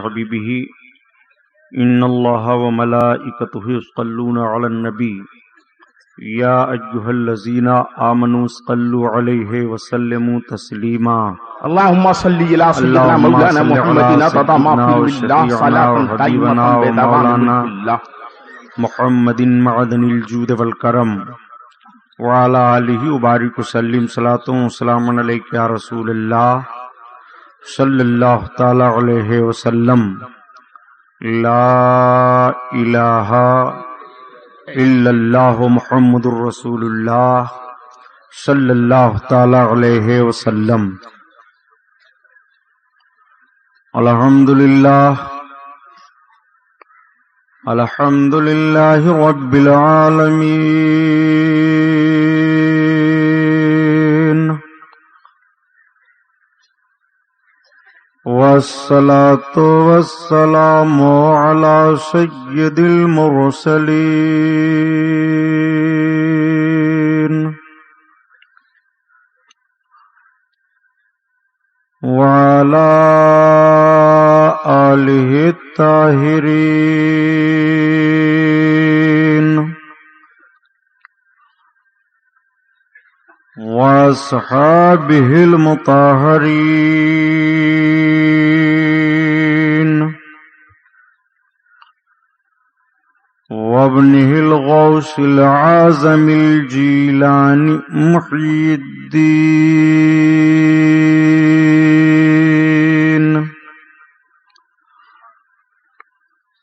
حبیبہ ان اللہ وملائکتہ یصلون علی النبی یا ایھا الذین آمنوا صلوا علیہ وسلموا تسلیما اللهم صل على سيدنا مولانا محمد عدد ما في الله صلاة دائمة بدوام ملك الله محمد معدن الجود والکرم وعلی آلہ وبارک وسلم صلاۃ و سلام علیک یا رسول اللہ صلی اللہ تعالی علیہ وسلم لا الہ الا اللہ محمد الرسول اللہ صلی اللہ تعالی علیہ وسلم۔ الحمد للہ رب العالمین والصلاة والسلام على سید المرسلین وعلى آلہ الطاہرین واصحابہ المطہرین وابنہ الغوث العظم الجیلانی محی الدین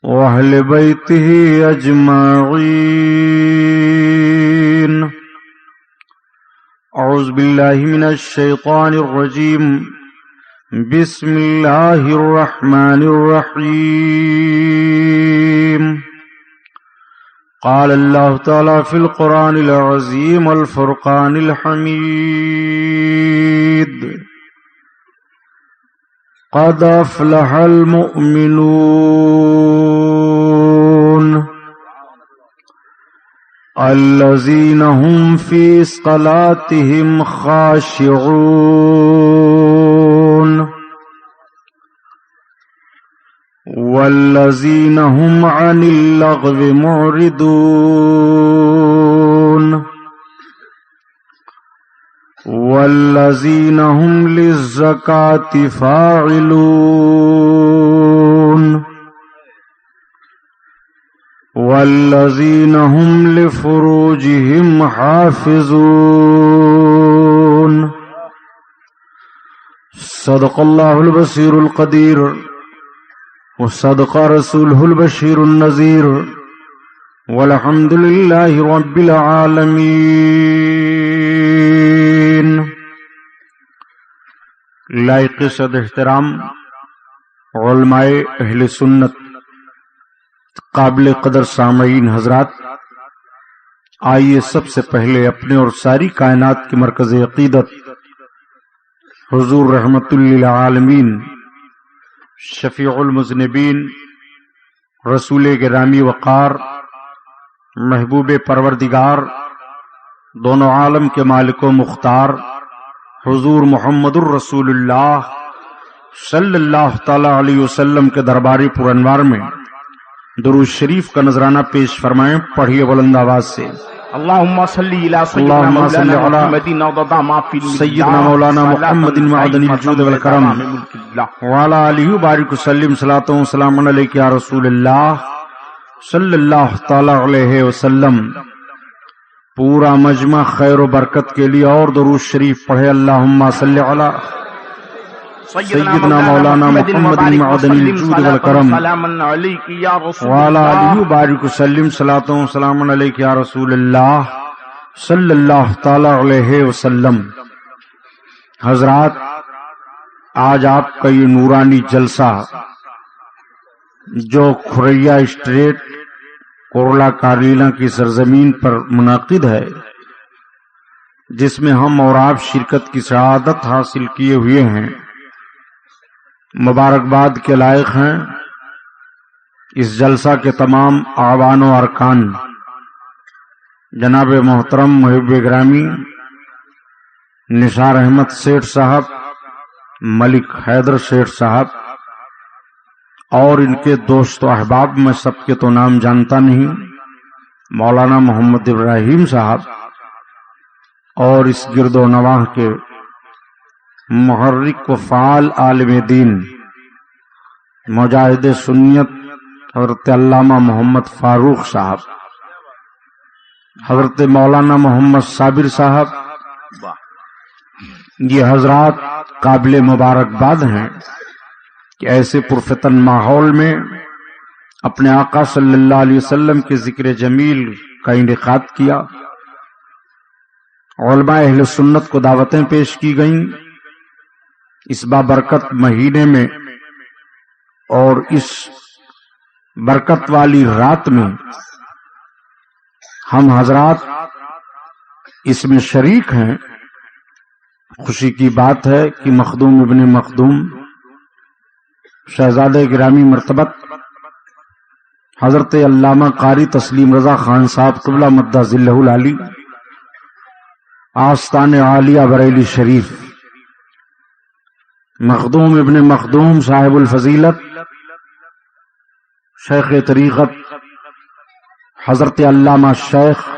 وأہل بیتہ اجمعین۔ اعوذ باللہ من الشیطان الرجیم، بسم اللہ الرحمن الرحیم۔ قال اللہ تعالی فی القرآن العظیم والفرقان الحمید، قد افلح المؤمنون الذین هم فی صلاتهم خاشعون والذین هم عن اللغو معرضون والذین هم للزکاة فاعلون والذین هم لفروجهم حافظون۔ صدق اللہ البصیر القدیر وصدق رسولہ البشیر النذیر والحمد للہ رب العالمین۔ لائق صد احترام علماء اہل سنت، قابل قدر سامعین حضرات، آئیے سب سے پہلے اپنے اور ساری کائنات کی مرکز عقیدت حضور رحمت للعالمین، شفیع المذنبین، رسول گرامی وقار، محبوب پروردگار، دونوں عالم کے مالک و مختار حضور محمد الرسول اللہ صلی اللہ تعالی علیہ وسلم کے درباری پرانوار میں درود شریف کا نذرانہ پیش فرمائیں۔ پڑھیے بلند آواز سے، اللهم صل على سيدنا مولانا محمد عدد ما في سیدنا مولانا محمد معدن الجود والکرم وعلی آلہ وبارک وسلم صلاۃ و سلام علیک یا رسول اللہ صلی اللہ تعالی علیہ وسلم۔ پورا مجمع خیر و برکت کے لیے اور درود شریف پڑھے۔ اللہم صل علی سیدنا مولانا محمد معدن الجود والکرم وعلی آلہ وبارک وسلم صلاۃ و سلام علیک یا رسول اللہ صلی اللہ تعالی علیہ وسلم۔ حضرات، آج آپ کا یہ نورانی جلسہ جو کھریا اسٹریٹ کورلا کارلینا کی سرزمین پر منعقد ہے، جس میں ہم اور آپ شرکت کی سعادت حاصل کیے ہوئے ہیں، مبارکباد کے لائق ہیں۔ اس جلسہ کے تمام اعوان و ارکان جناب محترم محب گرامی نثار احمد سیٹھ صاحب، ملک حیدر سیٹھ صاحب اور ان کے دوست و احباب میں سب کے تو نام جانتا نہیں، مولانا محمد ابراہیم صاحب اور اس گرد و نواح کے محرک و فعال عالم دین مجاہد سنیت حضرت علامہ محمد فاروق صاحب، حضرت مولانا محمد صابر صاحب، یہ حضرات قابل مبارکباد ہیں کہ ایسے پرفتن ماحول میں اپنے آقا صلی اللہ علیہ وسلم کے ذکر جمیل کا انعقاد کیا، علماء اہل سنت کو دعوتیں پیش کی گئیں۔ اس بابرکت مہینے میں اور اس برکت والی رات میں ہم حضرات اس میں شریک ہیں۔ خوشی کی بات ہے کہ مخدوم ابن مخدوم شہزادہ گرامی مرتبت حضرت علامہ قاری تسلیم رضا خان صاحب قبلہ مدہ ذلہ العالی آستان عالیہ بریلی شریف، مخدوم ابن مخدوم صاحب الفضیلت شیخ طریقت حضرت علامہ شیخ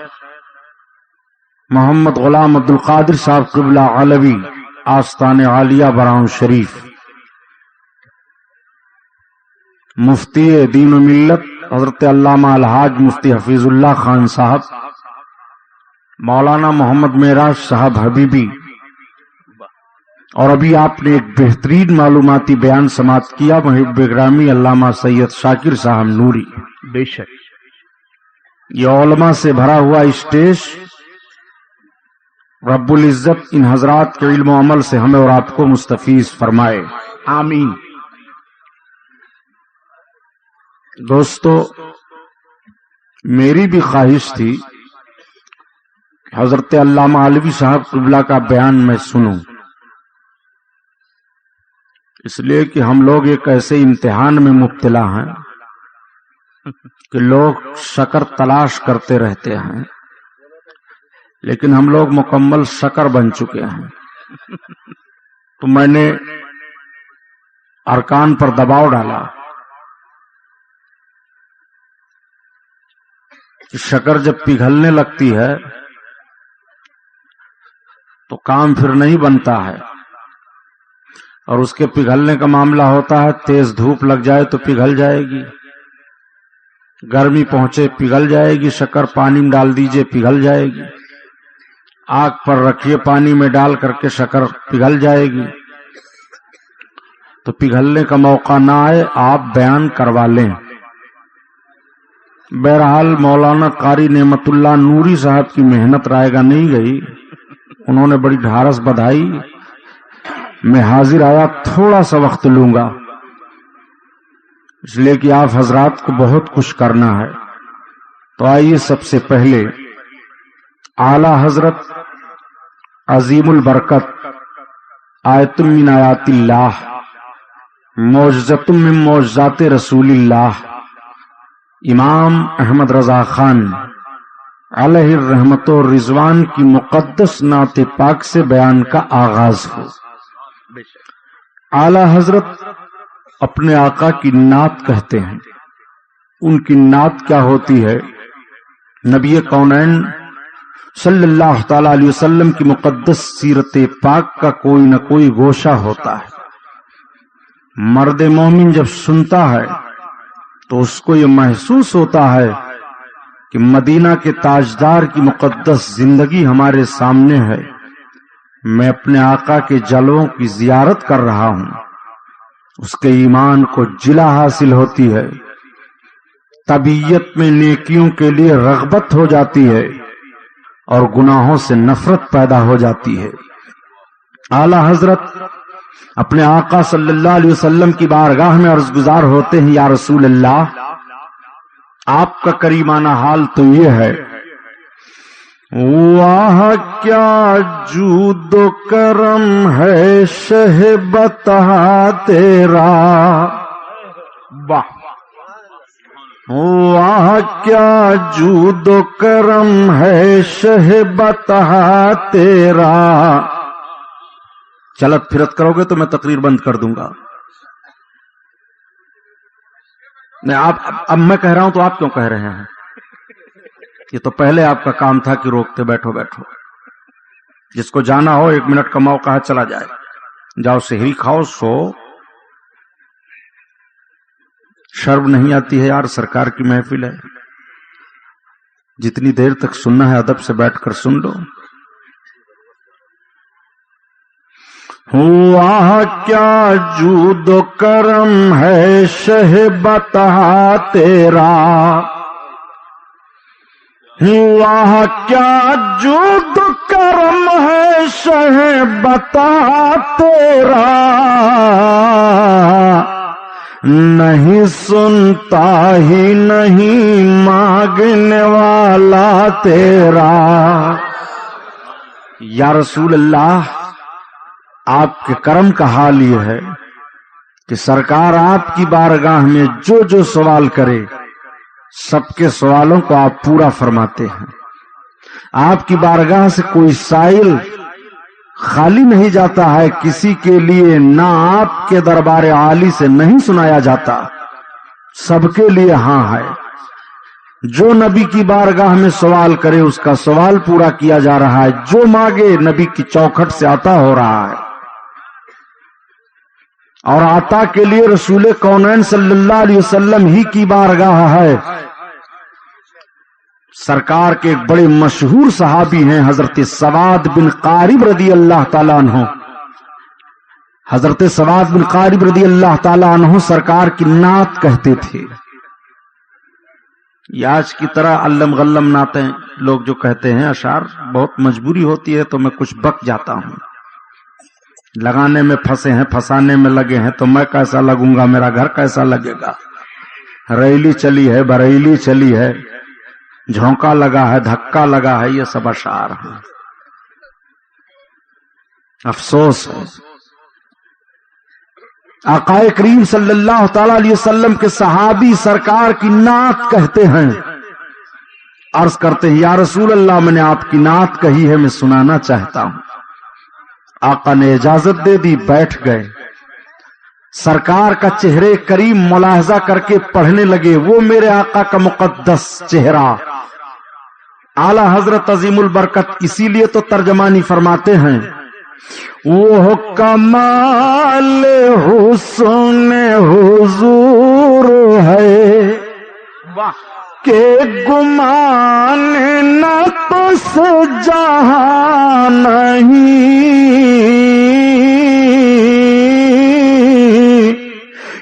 محمد غلام عبد القادر صاحب قبلہ علوی آستان عالیہ براؤں شریف، مفتی دین و ملت حضرت علامہ الحاج مفتی حفیظ اللہ خان صاحب، مولانا محمد معراج صاحب حبیبی، اور ابھی آپ نے ایک بہترین معلوماتی بیان سماعت کیا محب گرامی علامہ سید شاکر صاحب نوری۔ بے شک یہ علماء سے بھرا ہوا اسٹیج رب العزت ان حضرات کے علم و عمل سے ہمیں اور آپ کو مستفیض فرمائے، آمین۔ دوستو، میری بھی خواہش تھی کہ حضرت علامہ علوی صاحب قبلہ کا بیان میں سنوں، اس لیے کہ ہم لوگ ایک ایسے امتحان میں مبتلا ہیں کہ لوگ شکر تلاش کرتے رہتے ہیں، لیکن ہم لوگ مکمل شکر بن چکے ہیں۔ تو میں نے ارکان پر دباؤ ڈالا کہ شکر جب پگھلنے لگتی ہے تو کام پھر نہیں بنتا ہے، اور اس کے پگھلنے کا معاملہ ہوتا ہے تیز دھوپ لگ جائے تو پگھل جائے گی، گرمی پہنچے پگھل جائے گی، شکر پانی میں ڈال دیجئے پگھل جائے گی، آگ پر رکھیے پانی میں ڈال کر کے شکر پگھل جائے گی۔ تو پگھلنے کا موقع نہ آئے آپ بیان کروا لیں۔ بہرحال مولانا قاری نعمت اللہ نوری صاحب کی محنت رائے گا نہیں گئی، انہوں نے بڑی ڈھارس بدھائی، میں حاضر آیا، تھوڑا سا وقت لوں گا اس لیے کہ آپ حضرات کو بہت کچھ کرنا ہے۔ تو آئیے سب سے پہلے اعلی حضرت عظیم البرکت آیت من آیات اللہ معجزۃ من معجزات رسول اللہ امام احمد رضا خان علیہ الرحمت و رضوان کی مقدس نعت پاک سے بیان کا آغاز ہو۔ اعلی حضرت اپنے آقا کی نعت کہتے ہیں، ان کی نعت کیا ہوتی ہے؟ نبی کونین صلی اللہ تعالی علیہ وسلم کی مقدس سیرت پاک کا کوئی نہ کوئی گوشہ ہوتا ہے۔ مرد مومن جب سنتا ہے تو اس کو یہ محسوس ہوتا ہے کہ مدینہ کے تاجدار کی مقدس زندگی ہمارے سامنے ہے، میں اپنے آقا کے جلووں کی زیارت کر رہا ہوں، اس کے ایمان کو جلا حاصل ہوتی ہے، طبیعت میں نیکیوں کے لیے رغبت ہو جاتی ہے اور گناہوں سے نفرت پیدا ہو جاتی ہے۔ اعلی حضرت اپنے آقا صلی اللہ علیہ وسلم کی بارگاہ میں عرض گزار ہوتے ہیں، یا رسول اللہ، آپ کا کریمانہ حال تو یہ ہے، واہ کیا جود و کرم ہے شہ بتا تیرا، واہ کیا جود و کرم ہے شہ بتا تیرا۔ چلت پھرت کرو گے تو میں تقریر بند کر دوں گا۔ نہیں اب میں کہہ رہا ہوں تو آپ کیوں کہہ رہے ہیں؟ یہ تو پہلے آپ کا کام تھا کہ روکتے بیٹھو بیٹھو. جس کو جانا ہو 1 منٹ کا موقع ہے چلا جائے. جاؤ سحری کھاؤ سو. شرم نہیں آتی ہے یار؟ سرکار کی محفل ہے، جتنی دیر تک سننا ہے ادب سے بیٹھ کر سن لو. ہوا کیا جود و کرم ہے شہ بتا تیرا، ہوا کیا جود و کرم ہے شہ بتا تیرا، نہیں سنتا ہی نہیں مانگنے والا تیرا. یا رسول اللہ، آپ کے کرم کا حال یہ ہے کہ سرکار آپ کی بارگاہ میں جو جو سوال کرے سب کے سوالوں کو آپ پورا فرماتے ہیں. آپ کی بارگاہ سے کوئی سائل خالی نہیں جاتا ہے، کسی کے لیے نہ آپ کے دربار عالی سے نہیں سنایا جاتا، سب کے لیے ہاں ہے. جو نبی کی بارگاہ میں سوال کرے اس کا سوال پورا کیا جا رہا ہے، جو مانگے نبی کی چوکھٹ سے عطا ہو رہا ہے. اور عطا کے لیے رسول کونین صلی اللہ علیہ وسلم ہی کی بارگاہ ہے. سرکار کے ایک بڑے مشہور صحابی ہیں حضرت سواد بن قارب رضی اللہ تعالیٰ عنہ. حضرت سواد بن قارب رضی اللہ تعالیٰ عنہ سرکار کی نعت کہتے تھے. یہ آج کی طرح علم غلم نعتیں لوگ جو کہتے ہیں اشعار، بہت مجبوری ہوتی ہے تو میں کچھ بک جاتا ہوں. لگانے میں پھنسے ہیں، پھنسانے میں لگے ہیں، تو میں کیسا لگوں گا، میرا گھر کیسا لگے گا. ریلی چلی ہے، بریلی چلی ہے، جھونکا لگا ہے، دھکا لگا ہے، یہ سب اشعار ہیں. افسوس ہے. آقا کریم صلی اللہ تعالی علیہ وسلم کے صحابی سرکار کی نعت کہتے ہیں. عرض کرتے ہیں یا رسول اللہ، میں نے آپ کی نعت کہی ہے، میں سنانا چاہتا ہوں. آقا نے اجازت دے دی، بیٹھ گئے. سرکار کا چہرے کریم ملاحظہ کر کے پڑھنے لگے. وہ میرے آقا کا مقدس چہرہ اعلی حضرت عظیم البرکت اسی لیے تو ترجمانی فرماتے ہیں، وہ کمال حسن حضور ہے کہ گمان نفس جہاں نہیں،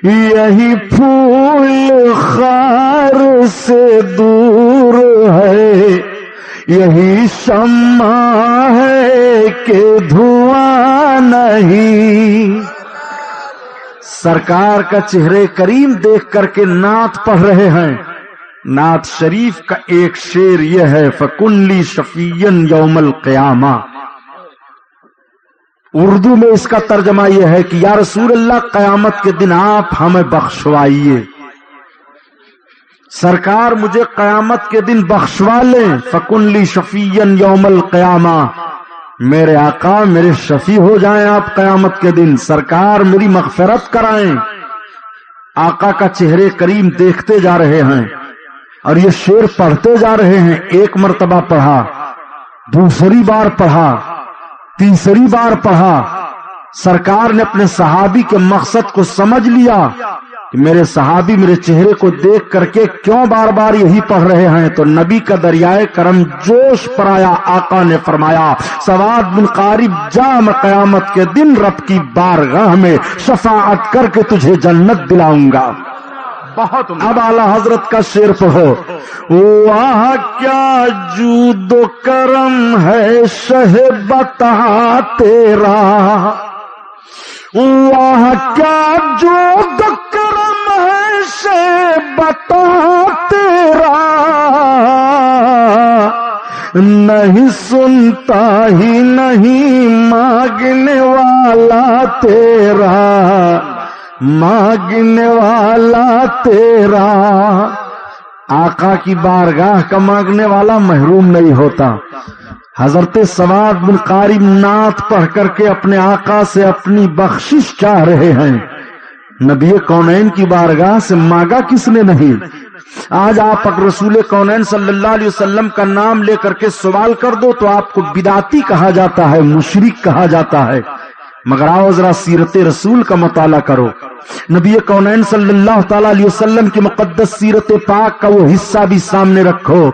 یہی پھول خار سے دور ہے، یہی شمع ہے کہ دھواں نہیں. سرکار کا چہرے کریم دیکھ کر کے نعت پڑھ رہے ہیں. نعت شریف کا ایک شعر یہ ہے، فَكُن لِّي شَفِيًّا يَوْمَ الْقِيَامَةِ. اردو میں اس کا ترجمہ یہ ہے کہ یا رسول اللہ، قیامت کے دن آپ ہمیں بخشوائیے. سرکار مجھے قیامت کے دن بخشوا لیں. فَكُن لِّي شَفِيًّا يَوْمَ الْقِيَامَةِ. میرے آقا میرے شفیع ہو جائیں آپ قیامت کے دن. سرکار میری مغفرت کرائیں. آقا کا چہرے کریم دیکھتے جا رہے ہیں اور یہ شعر پڑھتے جا رہے ہیں. ایک مرتبہ پڑھا، دوسری بار پڑھا، تیسری بار پڑھا. سرکار نے اپنے صحابی کے مقصد کو سمجھ لیا کہ میرے صحابی میرے چہرے کو دیکھ کر کے کیوں بار بار یہی پڑھ رہے ہیں. تو نبی کا دریائے کرم جوش پر آیا. آقا نے فرمایا، سواد بن قارب جا، میں قیامت کے دن رب کی بارگاہ میں شفاعت کر کے تجھے جنت دلاؤں گا. بہت اب اعلی حضرت کا شعر پڑھو. واہ کیا جود و کرم ہے شہ بتا تیرا، واہ کیا جود و کرم ہے شہ بتا تیرا، نہیں سنتا ہی نہیں مانگنے والا تیرا، مانگنے والا تیرا. آقا کی بارگاہ کا مانگنے والا محروم نہیں ہوتا. حضرت سواد بن قارب نعت پڑھ کر کے اپنے آقا سے اپنی بخشش چاہ رہے ہیں. نبی کونین کی بارگاہ سے مانگا کس نے نہیں؟ آج آپ اگر رسول کونین صلی اللہ علیہ وسلم کا نام لے کر کے سوال کر دو تو آپ کو بدعتی کہا جاتا ہے، مشرک کہا جاتا ہے، مگر آؤ ذرا سیرت رسول کا مطالعہ کرو، نبی کونین صلی اللہ تعالی علیہ وسلم کی مقدس سیرت پاک کا وہ حصہ بھی سامنے رکھو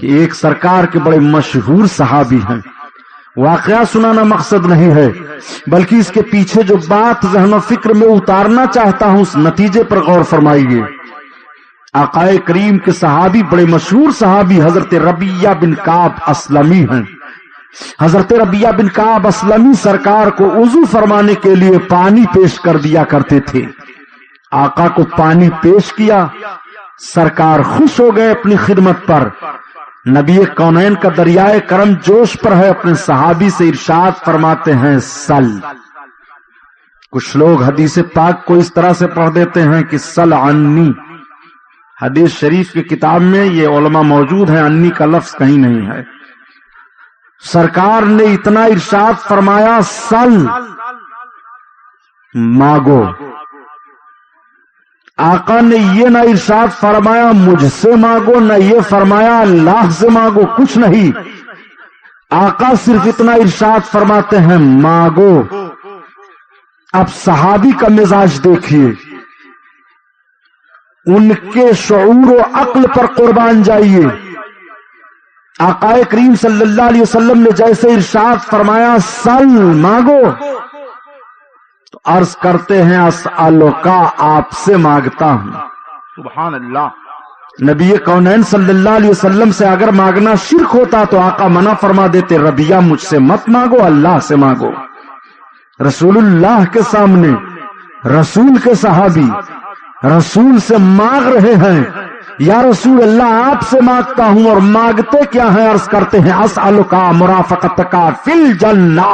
کہ ایک سرکار کے بڑے مشہور صحابی ہیں۔ واقعہ سنانا مقصد نہیں ہے، بلکہ اس کے پیچھے جو بات ذہن و فکر میں اتارنا چاہتا ہوں اس نتیجے پر غور فرمائیے۔ آقا کریم کے صحابی بڑے مشہور صحابی حضرت ربیعہ بن کعب اسلمی ہیں۔ حضرت ربیعہ بن کعب اسلمی سرکار کو وضو فرمانے کے لیے پانی پیش کر دیا کرتے تھے۔ آقا کو پانی پیش کیا، سرکار خوش ہو گئے اپنی خدمت پر۔ نبی کونین کا دریائے کرم جوش پر ہے، اپنے صحابی سے ارشاد فرماتے ہیں سل۔ کچھ لوگ حدیث پاک کو اس طرح سے پڑھ دیتے ہیں کہ سل عنی، حدیث شریف کی کتاب میں یہ علماء موجود ہیں، انی کا لفظ کہیں نہیں ہے۔ سرکار نے اتنا ارشاد فرمایا سل، مانگو۔ آقا نے یہ نہ ارشاد فرمایا مجھ سے مانگو، نہ یہ فرمایا اللہ سے مانگو، کچھ نہیں۔ آقا صرف اتنا ارشاد فرماتے ہیں مانگو۔ اب صحابی کا مزاج دیکھیے، ان کے شعور و عقل پر قربان جائیے۔ آقا کریم صلی اللہ علیہ وسلم نے جیسے ارشاد فرمایا سل، مانگو، تو عرض کرتے ہیں اسألک، آپ سے مانگتا ہوں۔ سبحان اللہ۔ نبی کونین صلی اللہ علیہ وسلم سے اگر مانگنا شرک ہوتا تو آقا منع فرما دیتے، ربیعہ مجھ سے مت مانگو، اللہ سے مانگو۔ رسول اللہ کے سامنے رسول کے صحابی رسول سے مانگ رہے ہیں، یا رسول اللہ آپ سے مانگتا ہوں، اور مانگتے کیا ہیں؟ عرض کرتے ہیں اسألک مرافقتک فی الجنہ،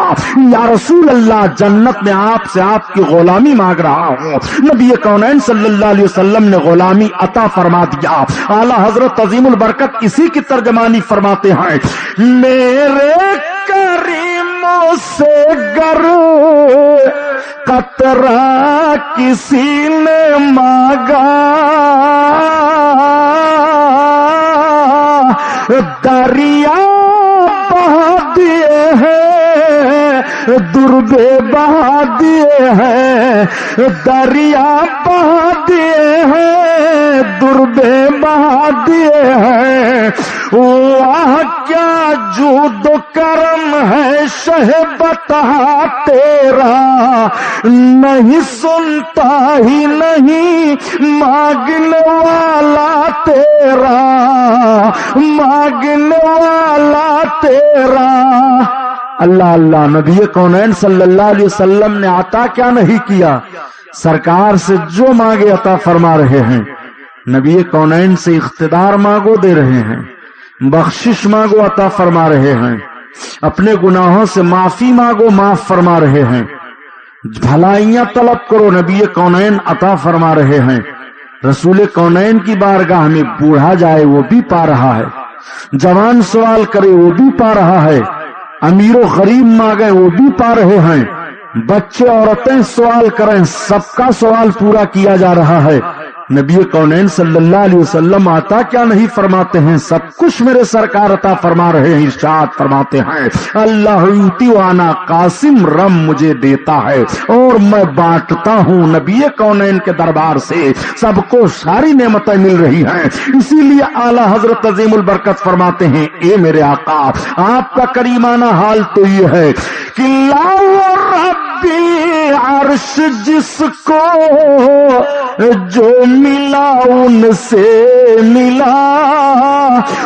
یا رسول اللہ جنت میں آپ سے آپ کی غلامی مانگ رہا ہوں۔ نبی کونین صلی اللہ علیہ وسلم نے غلامی عطا فرما دیا۔ اعلی حضرت عظیم البرکت اسی کی ترجمانی فرماتے ہیں، میرے کریموں سے گر قطرہ کسی نے مانگا، دریا بہا دیے ہیں، دربے بہا دیے ہیں، دریا بہا دیے ہیں، دربے بہا دیے ہیں۔ واہ کیا جود و کرم ہے شہ بطحہ تیرا، نہیں سنتا ہی نہیں مانگنے والا تیرا، مانگنے والا تیرا۔ اللہ اللہ، نبی کونین صلی اللہ علیہ وسلم نے عطا کیا نہیں کیا، سرکار سے جو مانگے عطا فرما رہے ہیں۔ نبی کونین سے اقتدار مانگو، دے رہے ہیں، بخشش مانگو، عطا فرما رہے ہیں، اپنے گناہوں سے معافی مانگو، معاف فرما رہے ہیں، بھلائیاں طلب کرو، نبی کونین عطا فرما رہے ہیں۔ رسول کونین کی بارگاہ میں بوڑھا جائے وہ بھی پا رہا ہے، جوان سوال کرے وہ بھی پا رہا ہے، امیر و غریب مانگے وہ بھی پا رہے ہیں، بچے عورتیں سوال کریں سب کا سوال پورا کیا جا رہا ہے۔ نبی کونین صلی اللہ علیہ وسلم عطا کیا نہیں فرماتے ہیں، سب کچھ میرے سرکار عطا فرما رہے ہیں۔ ارشاد فرماتے ہیں اللہ یعطی وانا قاسم، رب مجھے دیتا ہے اور میں بانٹتا ہوں۔ نبی کونین کے دربار سے سب کو ساری نعمتیں مل رہی ہیں، اسی لیے اعلی حضرت عظیم البرکت فرماتے ہیں اے میرے آقا، آپ کا کریمانہ حال تو یہ ہے کہ لا ربی عرش جس کو جو ملا ان سے ملا،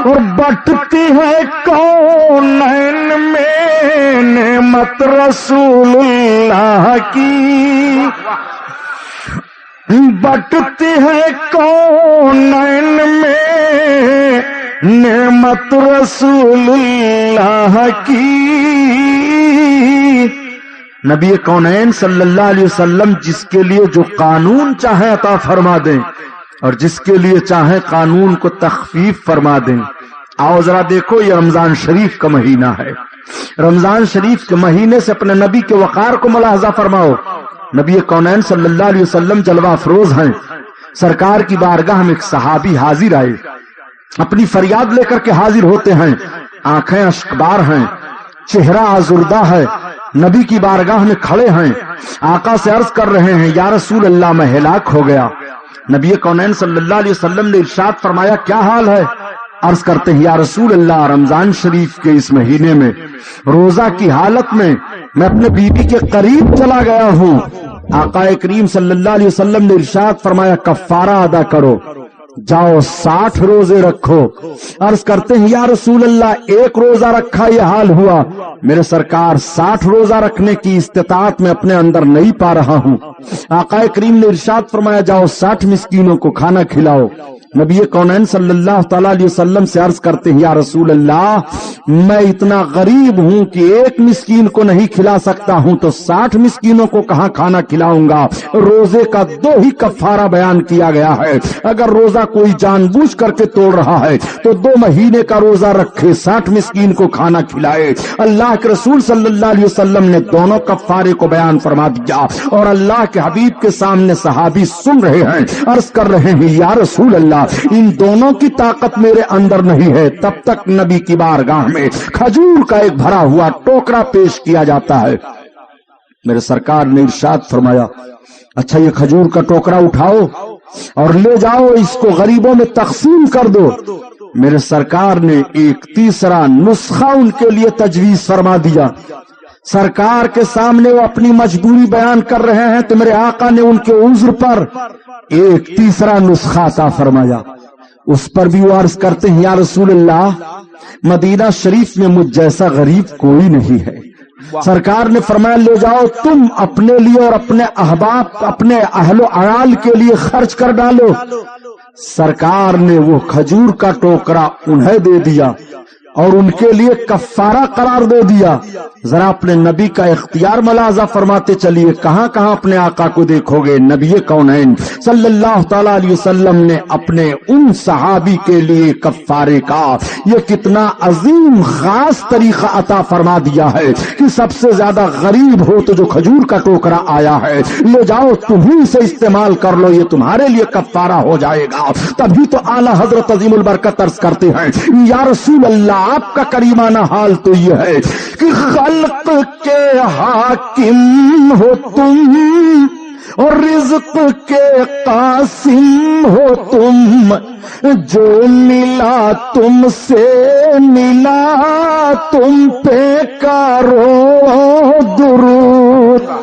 اور بٹتی ہے کونین میں نعمت رسول اللہ کی، بٹتی ہے کونین میں نعمت رسول اللہ کی۔ نبی کونین صلی اللہ علیہ وسلم جس کے لیے جو قانون چاہے عطا فرما دیں اور جس کے لیے چاہے قانون کو تخفیف فرما دیں۔ آؤ ذرا دیکھو، یہ رمضان شریف کا مہینہ ہے، رمضان شریف کے مہینے سے اپنے نبی کے وقار کو ملاحظہ فرماؤ۔ نبی کونین صلی اللہ علیہ وسلم جلوہ افروز ہیں. سرکار کی بارگاہ میں ایک صحابی حاضر آئے, اپنی فریاد لے کر کے حاضر ہوتے ہیں. آنکھیں اشکبار ہیں, چہرہ آزردہ ہے, نبی کی بارگاہ میں کھڑے ہیں. آقا سے عرض کر رہے ہیں, یا رسول اللہ میں ہلاک ہو گیا. نبی کونین صلی اللہ علیہ وسلم نے ارشاد فرمایا, کیا حال ہے؟ عرض کرتے ہیں, یا رسول اللہ رمضان شریف کے اس مہینے میں روزہ کی حالت میں میں اپنے بیوی کے قریب چلا گیا ہوں. آقا کریم صلی اللہ علیہ وسلم نے ارشاد فرمایا, کفارہ ادا کرو, جاؤ 60 روزے رکھو. عرض کرتے ہیں, یا رسول اللہ ایک روزہ رکھا یہ حال ہوا. میرے سرکار 60 روزہ رکھنے کی استطاعت میں اپنے اندر نہیں پا رہا ہوں. آقا کریم نے ارشاد فرمایا, جاؤ 60 مسکینوں کو کھانا کھلاؤ. نبی کونین صلی اللہ تعالی علیہ وسلم سے عرض کرتے ہیں, یا رسول اللہ میں اتنا غریب ہوں کہ ایک مسکین کو نہیں کھلا سکتا ہوں, تو 60 مسکینوں کو کہاں کھانا کھلاؤں گا؟ روزے کا 2 ہی کفارہ بیان کیا گیا ہے. اگر روزہ کوئی جان بوجھ کر کے توڑ رہا ہے تو 2 مہینے کا روزہ رکھے, 60 مسکین کو کھانا کھلائے. اللہ کے رسول صلی اللہ علیہ وسلم نے دونوں کفارے کو بیان فرما دیا, اور اللہ کے حبیب کے سامنے صحابی سن رہے ہیں, عرض کر رہے ہیں, یا رسول اللہ ان دونوں کی طاقت میرے اندر نہیں ہے. تب تک نبی کی بارگاہ میں کھجور کا ایک بھرا ہوا ٹوکرا پیش کیا جاتا ہے. میرے سرکار نے ارشاد فرمایا, اچھا یہ کھجور کا ٹوکرا اٹھاؤ اور لے جاؤ, اس کو غریبوں میں تقسیم کر دو. میرے سرکار نے ایک تیسرا نسخہ ان کے لیے تجویز فرما دیا. سرکار کے سامنے وہ اپنی مجبوری بیان کر رہے ہیں تو میرے آقا نے ان کے عذر پر ایک تیسرا نسخہ عطا فرمایا. اس پر بھی وہ عرض کرتے ہیں, یا رسول اللہ مدینہ شریف میں مجھ جیسا غریب کوئی نہیں ہے. سرکار نے فرمایا, لے جاؤ تم اپنے لیے اور اپنے احباب اپنے اہل و عیال کے لیے خرچ کر ڈالو. سرکار نے وہ کھجور کا ٹوکرا انہیں دے دیا اور ان کے لیے کفارہ قرار دے دیا. ذرا اپنے نبی کا اختیار ملاحظہ فرماتے چلیے, کہاں کہاں اپنے آقا کو دیکھو گے. نبی کونین صلی اللہ تعالی علیہ وسلم نے اپنے ان صحابی کے لیے کفارے کا یہ کتنا عظیم خاص طریقہ عطا فرما دیا ہے کہ سب سے زیادہ غریب ہو تو جو کھجور کا ٹوکرا آیا ہے لے جاؤ, تمہیں سے استعمال کر لو, یہ تمہارے لیے کفارہ ہو جائے گا. تبھی تو اعلیٰ حضرت عظیم البرکت عرض کرتے ہیں, یا رسول اللہ آپ کا کریمانہ حال تو یہ ہے کہ خلق کے حاکم ہو تم اور رزق کے قاسم ہو تم, جو ملا تم سے ملا تم پہ کرو درود,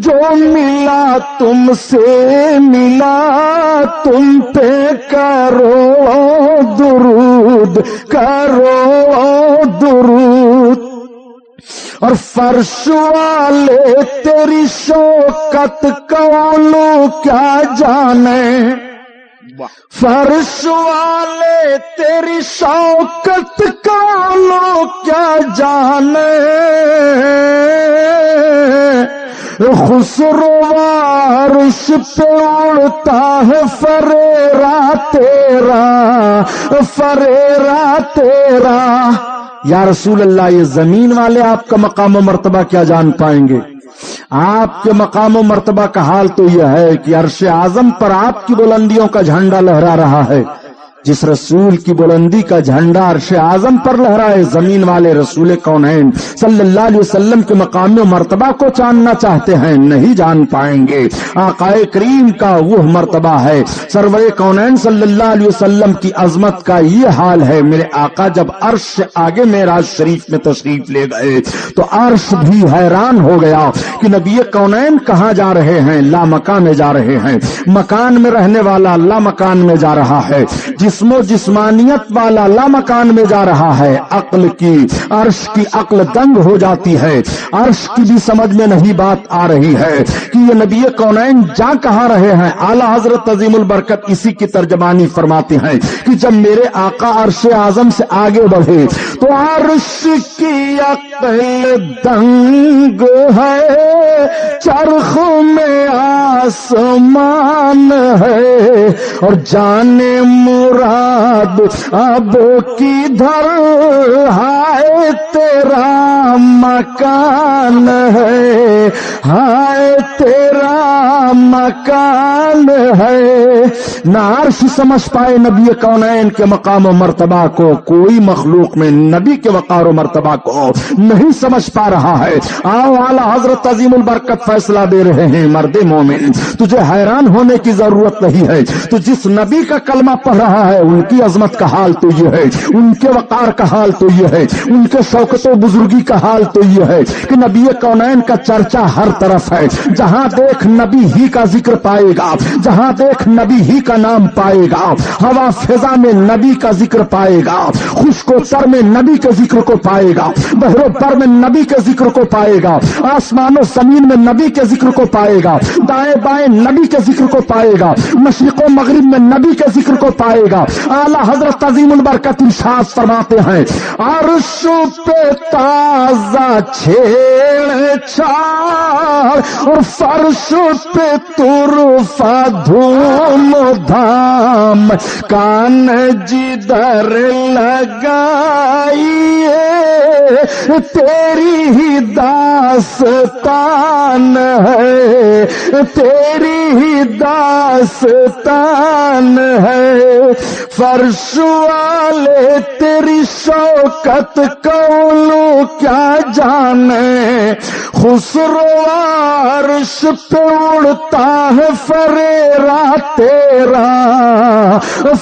جو ملا تم سے ملا تم پہ کرو درود, کرو درود. اور فرش والے تیری شوکت کونوں کیا جانے, فرش والے تیری شوکت کونوں کیا جانے. خسرو عرش پہ اڑتا ہے فریرا تیرا, فریرا تیرا. یا رسول اللہ یہ زمین والے آپ کا مقام و مرتبہ کیا جان پائیں گے؟ آپ کے مقام و مرتبہ کا حال تو یہ ہے کہ عرش اعظم پر آپ کی بلندیوں کا جھنڈا لہرا رہا ہے. جس رسول کی بلندی کا جھنڈا عرش اعظم پر لہرائے, زمین والے رسول کونین صلی اللہ علیہ وسلم کے مقام و مرتبہ کو جاننا چاہتے ہیں, نہیں جان پائیں گے. آقا کریم کا وہ مرتبہ ہے, سرور کونین صلی اللہ علیہ وسلم کی عظمت کا یہ حال ہے. میرے آقا جب عرش سے آگے معراج شریف میں تشریف لے گئے تو عرش بھی حیران ہو گیا کہ نبی کونین کہاں جا رہے ہیں؟ لا مکان میں جا رہے ہیں. مکان میں رہنے والا لا مکان میں جا رہا ہے, جسم و جسمانیت والا لا مکان میں جا رہا ہے. عقل کی عرش کی عقل دنگ ہو جاتی ہے, عرش کی بھی سمجھ میں نہیں بات آ رہی ہے کہ یہ نبی کونین جا کہاں رہے ہیں. اعلیٰ حضرت عظیم البرکت اسی کی ترجمانی فرماتے ہیں کہ جب میرے آقا عرش اعظم سے آگے بڑھے تو عرش کی عقل دنگ ہے, چرخ میں آسمان ہے, اور جانے مراد اب کدھر ہائے تیرا مکان ہے، ہائے تیرا مکان ہے۔ نہ عرش سمجھ پائے نبی کونین کے مقام و مرتبہ کو، کوئی مخلوق میں نبی کے وقار و مرتبہ کو نہیں سمجھ پا رہا ہے۔ آؤ اعلیٰ حضرت عظیم البرکت فیصلہ دے رہے ہیں، مرد مومن تجھے حیران ہونے کی ضرورت نہیں ہے، تو جس نبی کا کلمہ پڑھ رہا ہے ان کی عظمت کا حال تو یہ ہے، ان کے وقار کا حال تو یہ ہے، ان کے شوکت و بزرگی کا حال تو یہ ہے کہ نبی کونین کا چرچا ہر طرف ہے، جہاں دیکھ نبی ہی کا ذکر پائے گا، جہاں دیکھ نبی ہی کا نام پائے گا، ہوا فضا میں نبی کا ذکر پائے گا، خشک و تر میں نبی کے ذکر کو پائے گا، بحر و بر میں نبی کے ذکر کو پائے گا، آسمان و زمین میں نبی کے ذکر کو پائے گا، دائیں بائیں نبی کے ذکر کو پائے گا، مشرق و مغرب میں نبی کے ذکر کو پائے گا۔ اعلیٰ حضرت عظیم البرکت ارشاد فرماتے ہیں، عرش پہ تازہ چھیڑ چھاڑ اور فرش پہ طرفہ دھوم دھام، کان جدھر لگائیے تیری ہی داستان ہے، تیری ہی داستان ہے، فرش والے تیری شوکت قولو کیا جانے، خسرو عرش پہ اڑتا ہے فریرا تیرا،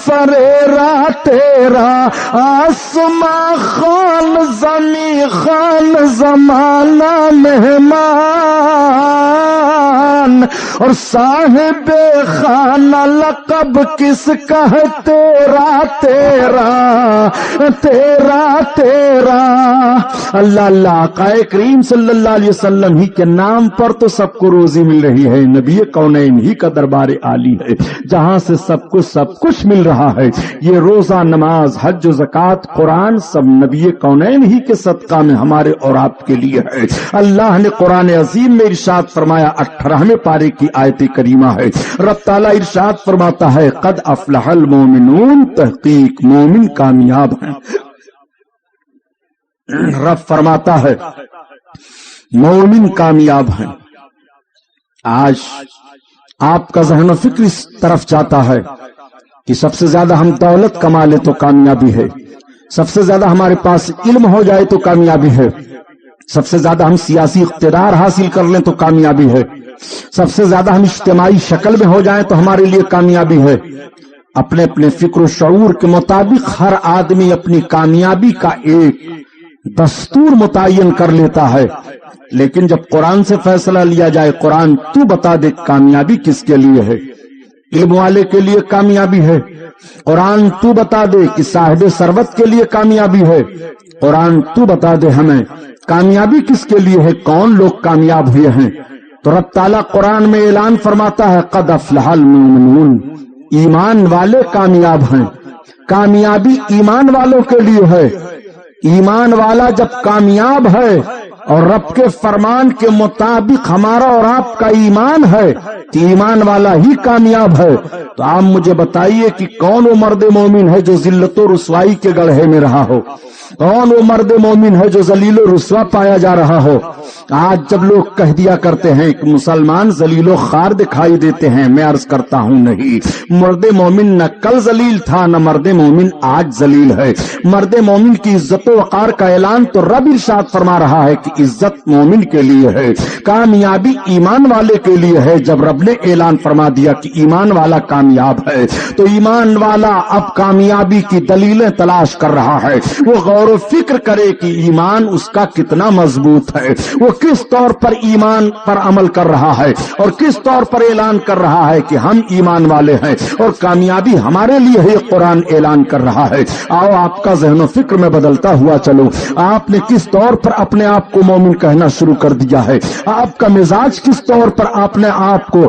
فریرا تیرا، آسماں خان زمین خان زمانہ مہمان، اور صاحب خانہ لقب کس کا ہے تیرا تیرا تیرا تیرا۔ اللہ اللہ، آقا کریم صلی اللہ علیہ وسلم ہی کے نام پر تو سب کو روزی مل رہی ہے، نبی کونین ہی کا دربار عالی ہے جہاں سے سب کچھ مل رہا ہے۔ یہ روزہ، نماز، حج و زکوٰۃ، قرآن سب نبی کونین ہی کے صدقہ میں ہمارے اور آپ کے لیے ہے۔ اللہ نے قرآن عظیم میں ارشاد فرمایا، 18ویں پارے کی آیت کریمہ ہے، رب تعالیٰ ارشاد فرماتا ہے، قد افلح المومنون، تحقیق مومن کامیاب ہیں۔ رب فرماتا ہے مومن کامیاب ہیں۔ آج آپ کا ذہن و فکر اس طرف جاتا ہے کہ سب سے زیادہ ہم دولت کما لیں تو کامیابی ہے، سب سے زیادہ ہمارے پاس علم ہو جائے تو کامیابی ہے، سب سے زیادہ ہم سیاسی اقتدار حاصل کر لیں تو کامیابی ہے، سب سے زیادہ ہم اجتماعی شکل میں ہو جائیں تو ہمارے لیے کامیابی ہے۔ اپنے اپنے فکر و شعور کے مطابق ہر آدمی اپنی کامیابی کا ایک دستور متعین کر لیتا ہے، لیکن جب قرآن سے فیصلہ لیا جائے، قرآن تو بتا دے کامیابی کس کے لیے ہے۔ علم والے کے لیے کامیابی ہے، قرآن تو بتا دے کہ صاحب ثروت کے لیے کامیابی ہے، قرآن تو بتا دے ہمیں کامیابی کس کے لیے ہے، کون لوگ کامیاب ہوئے ہیں۔ تو رب تعالیٰ قرآن میں اعلان فرماتا ہے، قد افلح المؤمنون، ایمان والے کامیاب ہیں۔ کامیابی ایمان والوں کے لیے ہے۔ ایمان والا جب کامیاب ہے اور رب کے فرمان کے مطابق ہمارا اور آپ کا ایمان ہے کہ ایمان والا ہی کامیاب ہے، تو آپ مجھے بتائیے کہ کون وہ مرد مومن ہے جو ذلت و رسوائی کے گڑھے میں رہا ہو، کون وہ مرد مومن ہے جو ذلیل و رسوا پایا جا رہا ہو۔ آج جب لوگ کہہ دیا کرتے ہیں کہ مسلمان ذلیل و خوار دکھائی دیتے ہیں، میں عرض کرتا ہوں نہیں، مرد مومن نہ کل ذلیل تھا، نہ مرد مومن آج ذلیل ہے۔ مرد مومن کی عزت و وقار کا اعلان تو رب ارشاد فرما رہا ہے کہ عزت مومن کے لیے ہے، کامیابی ایمان والے کے لیے ہے۔ جب رب نے اعلان فرما دیا کہ ایمان والا کامیاب ہے، تو ایمان والا اب کامیابی کی دلیلیں تلاش کر رہا ہے۔ وہ غور و فکر کرے کہ ایمان اس کا کتنا مضبوط ہے، وہ کس طور پر ایمان پر عمل کر رہا ہے اور کس طور پر اعلان کر رہا ہے کہ ہم ایمان والے ہیں اور کامیابی ہمارے لیے ہے، قرآن اعلان کر رہا ہے۔ آؤ آپ کا ذہن و فکر میں بدلتا ہوا چلو، آپ نے کس طور پر اپنے آپ کو مومن کہنا شروع کر دیا ہے، آپ کا مزاج کس طور پر آپ نے آپ کو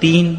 3,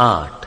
8।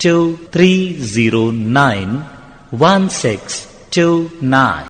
23091629।